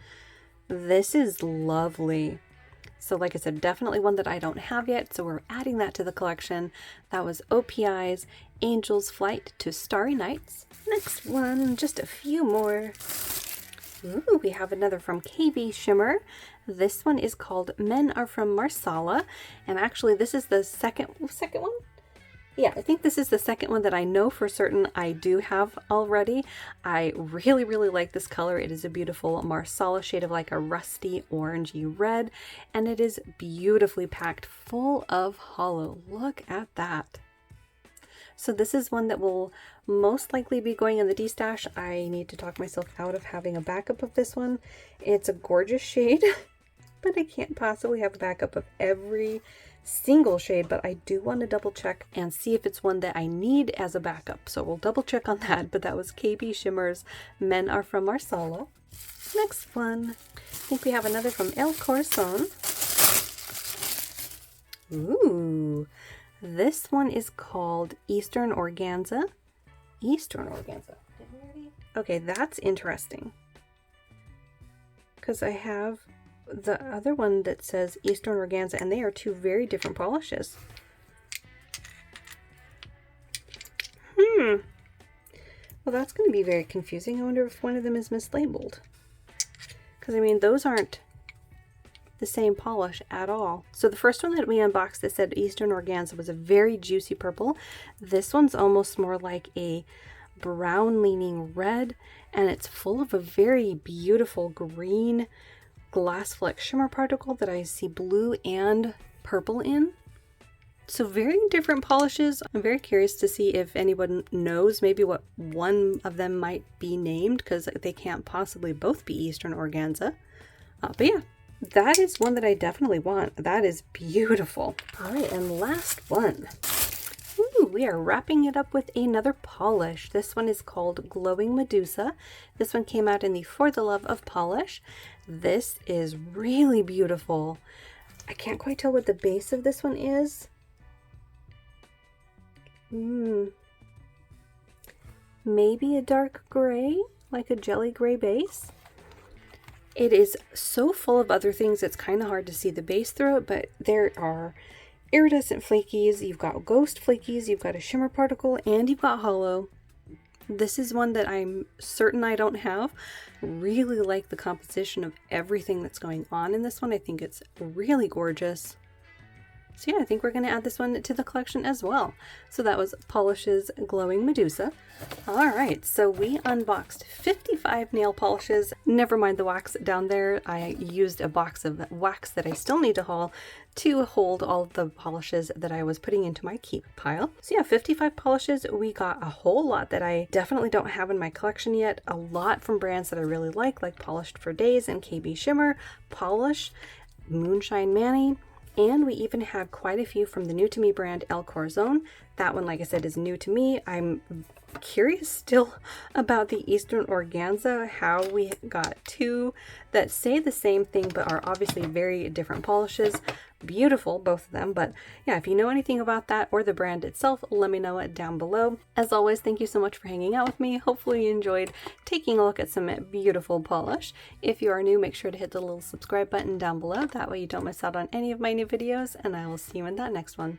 Speaker 1: This is lovely. So like I said, definitely one that I don't have yet, so we're adding that to the collection. That was OPI's Angel's Flight to Starry Nights. Next one, just a few more. Ooh, we have another from KB Shimmer. This one is called Men Are From Marsala, and actually this is the second one? Yeah, I think this is the second one that I know for certain I do have already. I really, really like this color. It is a beautiful Marsala shade of like a rusty orangey red, and it is beautifully packed full of hollow. Look at that. So this is one that will most likely be going in the D-stash. I need to talk myself out of having a backup of this one. It's a gorgeous shade, but I can't possibly have a backup of every single shade, but I do want to double check and see if it's one that I need as a backup. So we'll double check on that, but that was KB Shimmer's Men Are From Marsala. Next one, I think we have another from El Corazon. Ooh, this one is called Eastern Organza. Eastern Organza. Okay, that's interesting, because I have the other one that says Eastern Organza, and they are two very different polishes. Well, that's going to be very confusing. I wonder if one of them is mislabeled, because I mean, those aren't the same polish at all. So the first one that we unboxed that said Eastern Organza was a very juicy purple. This one's almost more like a brown leaning red, and it's full of a very beautiful green glass fleck shimmer particle that I see blue and purple in. So very different polishes. I'm very curious to see if anyone knows maybe what one of them might be named, because they can't possibly both be Eastern Organza. But yeah, that is one that I definitely want. That is beautiful. All right, and last one. Ooh, we are wrapping it up with another polish. This one is called Glowing Medusa. This one came out in the For the Love of Polish. This is really beautiful. I can't quite tell what the base of this one is. Maybe a dark gray, like a jelly gray base. It is so full of other things, it's kind of hard to see the base through it, but there are iridescent flakies, you've got ghost flakies, you've got a shimmer particle, and you've got hollow. This is one that I'm certain I don't have. Really like the composition of everything that's going on in this one. I think it's really gorgeous. So yeah, I think we're going to add this one to the collection as well. So that was Polish's Glowing Medusa. Alright, so we unboxed 55 nail polishes. Never mind the wax down there. I used a box of wax that I still need to haul to hold all of the polishes that I was putting into my keep pile. So yeah, 55 polishes. We got a whole lot that I definitely don't have in my collection yet. A lot from brands that I really like Polished for Days and KB Shimmer, Polish, Moonshine Manny. And we even had quite a few from the new to me brand El Corazon. That one, like I said, is new to me. I'm curious still about the Eastern Organza, how we got two that say the same thing but are obviously very different polishes. Beautiful, both of them. But yeah, if you know anything about that or the brand itself, let me know it down below. As always, thank you so much for hanging out with me. Hopefully you enjoyed taking a look at some beautiful polish. If you are new, make sure to hit the little subscribe button down below. That way you don't miss out on any of my new videos, and I will see you in that next one.